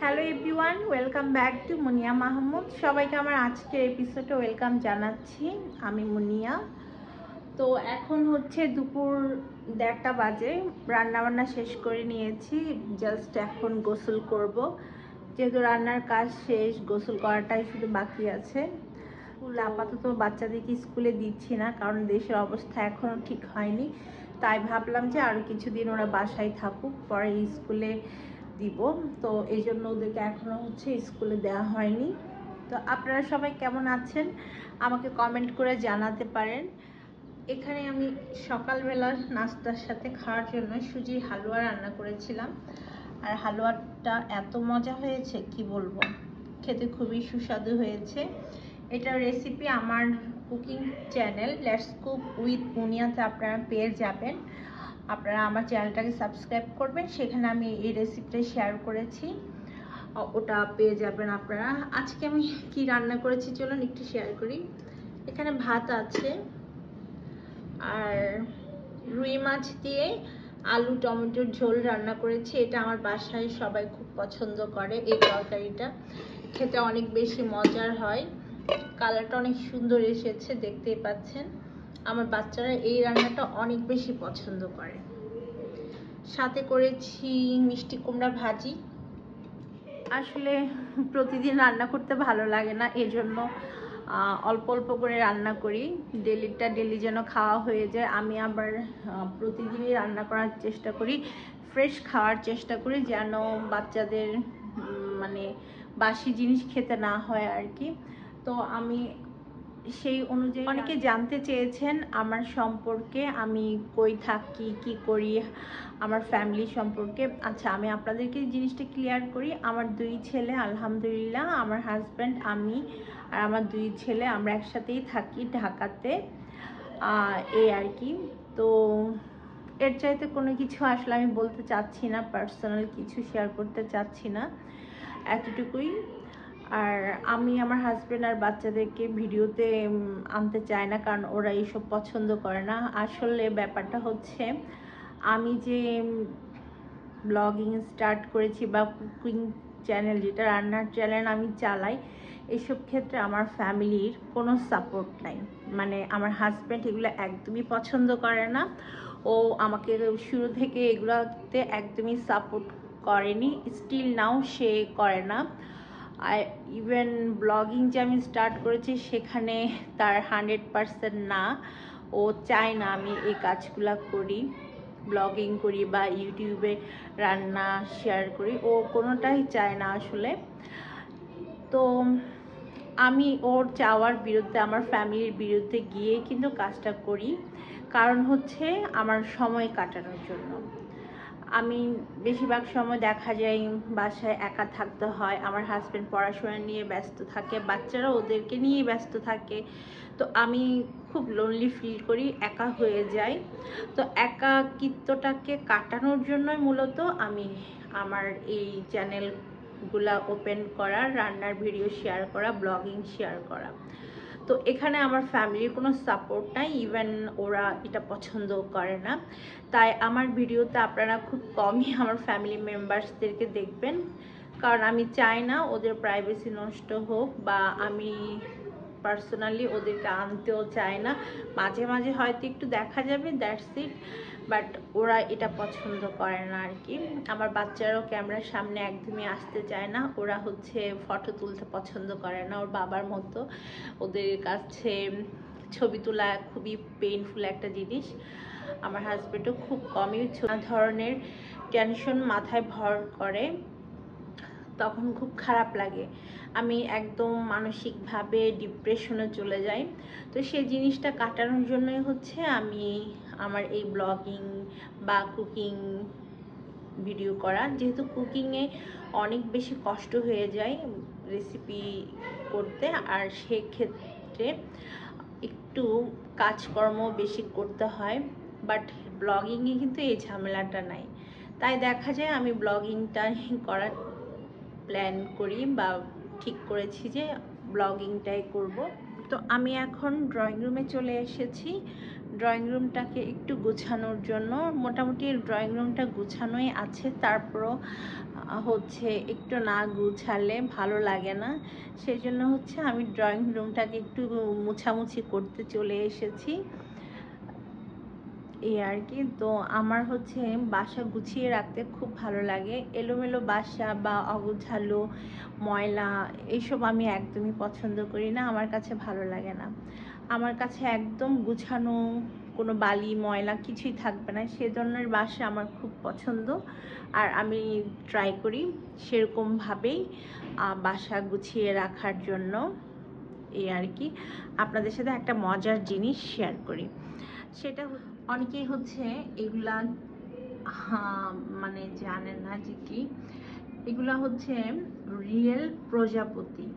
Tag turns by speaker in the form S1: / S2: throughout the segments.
S1: Hello everyone, welcome back to Munia Mahmud. সবাইকে আমার আজকের এপিসোডে ওয়েলকাম জানাচ্ছি। আমি মুনিয়া। তো এখন হচ্ছে দুপুর 1:30 বাজে। রান্নাবান্না শেষ করে নিয়েছি, জাস্ট এখন গোসল করব। যেহেতু রান্নার কাজ শেষ, গোসল করাটাই শুধু বাকি আছে। আপাতত বাচ্চাদেরকে স্কুলে দিচ্ছি না, কারণ দেশের অবস্থা এখনও ঠিক হয়নি। তাই ভাবলাম যে আরও কিছুদিন ওরা বাসায় থাকুক, পরে স্কুলে দিব। তো এই জন্য ওদেরকে এখনও স্কুলে দেওয়া হয়নি। তো আপনারা সবাই কেমন আছেন আমাকে কমেন্ট করে জানাতে পারেন। এখানে আমি সকালবেলার নাস্তার সাথে খাওয়ার জন্য সুজির হালুয়া রান্না করেছিলাম, আর হালুয়াটা এত মজা হয়েছে কি বলবো, খেতে খুবই সুস্বাদু হয়েছে। এটার রেসিপি আমার cooking channel let's cook with মুনিয়াতে আপনারা পেয়ে যাবেন। আপনারা আমার চ্যানেলটাকে সাবস্ক্রাইব করবেন, সেখানে আমি এই রেসিপিটা শেয়ার করেছি, ওটা পেয়ে যাবেন আপনারা। আজকে আমি কি রান্না করেছি চলুন একটু শেয়ার করি। এখানে ভাত আছে, আর রুই মাছ দিয়ে আলু টমেটোর ঝোল রান্না করেছি। এটা আমার বাসায় সবাই খুব পছন্দ করে। এই তরকারিটা খেতে অনেক বেশি মজার হয়, কালারটা অনেক সুন্দর এসেছে, দেখতেই পাচ্ছেন। আমার বাচ্চারা এই রান্নাটা অনেক বেশি পছন্দ করে। সাথে করেছি মিষ্টি কুমড়া ভাজি। আসলে প্রতিদিন রান্না করতে ভালো লাগে না, এজন্য অল্প অল্প করে রান্না করি, ডেলিটা ডেলি যেন খাওয়া হয়ে যায়। আমি আবার প্রতিদিনই রান্না করার চেষ্টা করি, ফ্রেশ খাওয়ার চেষ্টা করি, যেন বাচ্চাদের মানে বাসি জিনিস খেতে না হয় আর কি। তো আমি সেই অনুযায়ী, অনেকে জানতে চেয়েছেন আমার সম্পর্কে, আমি কই থাকি, কি করি, আমার ফ্যামিলি সম্পর্কে। আচ্ছা, আমি আপনাদেরকে জিনিসটা ক্লিয়ার করি। আমার 2 ছেলে, আলহামদুলিল্লাহ, আমার হাজব্যান্ড, আমি আর আমার 2 ছেলে আমরা একসাথেই থাকি ঢাকাতে, এই আর কি। তো এর চাইতে কোনো কিছু আসলে আমি বলতে চাচ্ছি না, পার্সোনাল কিছু শেয়ার করতে চাচ্ছি না, এতটুকুই। আর আমি আমার হাজব্যান্ড আর বাচ্চাদেরকে ভিডিওতে আনতে চাই না, কারণ ওরা এইসব পছন্দ করে না। আসলে ব্যাপারটা হচ্ছে, আমি যে ব্লগিং স্টার্ট করেছি বা কুকিং চ্যানেল, যেটা রান্নার চ্যানেল আমি চালাই, এইসব ক্ষেত্রে আমার ফ্যামিলির কোনো সাপোর্ট নাই। মানে আমার হাজব্যান্ড এগুলো একদমই পছন্দ করে না। ও আমাকে শুরু থেকে এগুলোতে একদমই সাপোর্ট করেনি, স্টিল নাও সে করে না। আর ইভেন ব্লগিং যে আমি স্টার্ট করেছি সেখানে তার 100% না, ও চায় না আমি এই কাজগুলো করি, ব্লগিং করি বা ইউটিউবে রান্না শেয়ার করি, ও কোনোটাই চায় না আসলে। তো আমি ওর চাওয়ার বিরুদ্ধে, আমার ফ্যামিলির বিরুদ্ধে গিয়ে কিন্তু কাজটা করি, কারণ হচ্ছে আমার সময় কাটানোর জন্য। আমি বেশিরভাগ সময় দেখা যায় বাসায় একা থাকতে হয়, আমার হাজব্যান্ড পড়াশোনা নিয়ে ব্যস্ত থাকে, বাচ্চারা ওদেরকে নিয়ে ব্যস্ত থাকে। তো আমি খুব লোনলি ফিল করি, একা হয়ে যাই। তো একাকিত্বটাকে কাটানোর জন্যই মূলত আমি আমার এই চ্যানেলগুলা ওপেন করা, রান্নার ভিডিও শেয়ার করা, ব্লগিং শেয়ার করা। তো এখানে আমার ফ্যামিলির কোনো সাপোর্ট নাই, ইভেন ওরা এটা পছন্দ করে না। তাই আমার ভিডিওতে আপনারা খুব কমই আমার ফ্যামিলি মেম্বার্সদেরকে দেখবেন, কারণ আমি চাই না ওদের প্রাইভেসি নষ্ট হোক, বা আমি পার্সোনালি ওদেরকে আনতেও চাই না। মাঝে মাঝে হয়তো একটু দেখা যাবে, দ্যাটস ইট, বাট ওরা এটা পছন্দ করে না আর কি। আমার বাচ্চারাও ক্যামেরার সামনে একদমই আসতে চায় না, ওরা ফটো তুলতে পছন্দ করে না, ওর বাবার মতো। ওদের কাছে ছবি তোলা খুবই পেইনফুল একটা জিনিস। আমার হাজব্যান্ডও খুব কমই ধরনের টেনশন মাথায় ভর করে, তখন খুব খারাপ লাগে, আমি একদম মানসিকভাবে ডিপ্রেশনে চলে যাই। তো সেই জিনিসটা কাটানোর জন্যই আমি আমার এই ব্লগিং বা কুকিং ভিডিও করা। যেহেতু কুকিংয়ে অনেক বেশি কষ্ট হয়ে যায় রেসিপি করতে, আর সেক্ষেত্রে একটু কাজকর্ম বেশি করতে হয়, বাট ব্লগিংয়ে কিন্তু এই ঝামেলাটা নাই। তাই দেখা যায় আমি ব্লগিংটা করার প্ল্যান করি, বা ঠিক করেছি যে ব্লগিংটাই করব। তো আমি এখন ড্রয়িং রুমে চলে এসেছি, ড্রয়িং রুমটাকে একটু গোছানোর জন্য। মোটামুটি ড্রয়িং রুমটা গোছানোই আছে, তারপরও হচ্ছে একটু না গুছালে ভালো লাগে না। সেই জন্য হচ্ছে আমি ড্রয়িং রুমটাকে একটু মুছামুছি করতে চলে এসেছি, এই আর কি। তো আমার হচ্ছে বাসা গুছিয়ে রাখতে খুব ভালো লাগে। এলোমেলো বাসা বা অগোছালো ময়লা এইসব আমি একদমই পছন্দ করি না, আমার কাছে ভালো লাগে না। আমার কাছে একদম গুছানো, কোনো বালি ময়লা কিছুই থাকবে না, সে ধরনের বাসা আমার খুব পছন্দ। আর আমি ট্রাই করি সেরকমভাবেই বাসা গুছিয়ে রাখার জন্য, এই আর কি। আপনাদের সাথে একটা মজার জিনিস শেয়ার করি, সেটা অনেকেই হচ্ছে এগুলা মানে জানেন না যে কি এগুলা হচ্ছে রিয়েল প্রজাপতি।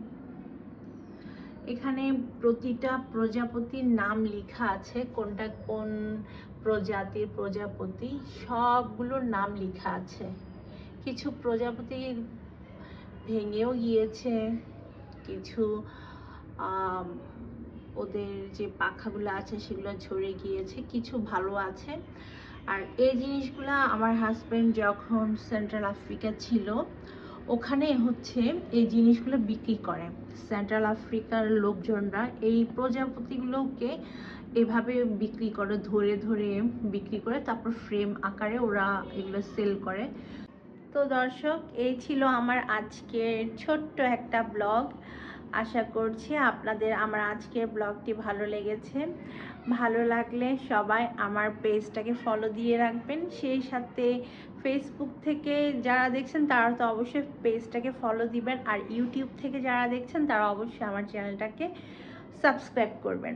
S1: এখানে প্রতিটা প্রজাপতির নাম লেখা আছে, কোনটা কোন প্রজাতির প্রজাপতি সবগুলোর নাম লেখা আছে। কিছু প্রজাপতি ভেঙেও গিয়েছে, কিছু ওদের যে পাখাগুলো আছে সেগুলো ঝরে গিয়েছে, কিছু ভালো আছে। আর এই জিনিসগুলা আমার হাজব্যান্ড যখন সেন্ট্রাল আফ্রিকা ছিল ওখানে হচ্ছে এই জিনিসগুলো বিক্রি করে। সেন্ট্রাল আফ্রিকার লোকজনরা এই প্রজাপতিগুলোকে এভাবে বিক্রি করে, ধরে ধরে বিক্রি করে, তারপর ফ্রেম আকারে ওরা এগুলো সেল করে। তো দর্শক, এই ছিল আমার আজকের ছোট্ট একটা ব্লগ। আশা করছি আপনাদের আমার আজকের ব্লগটি ভালো লেগেছে। ভালো লাগলে সবাই আমার পেজটাকে ফলো দিয়ে রাখবেন। সেই সাথে ফেসবুক থেকে যারা দেখছেন তারা তো অবশ্যই পেজটাকে ফলো দিবেন, আর ইউটিউব থেকে যারা দেখছেন তারা অবশ্যই আমার চ্যানেলটাকে সাবস্ক্রাইব করবেন।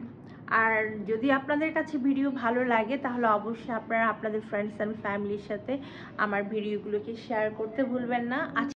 S1: আর যদি আপনাদের কাছে ভিডিও ভালো লাগে তাহলে অবশ্যই আপনারা আপনাদের ফ্রেন্ডস অ্যান্ড ফ্যামিলির সাথে আমার ভিডিওগুলোকে শেয়ার করতে ভুলবেন না।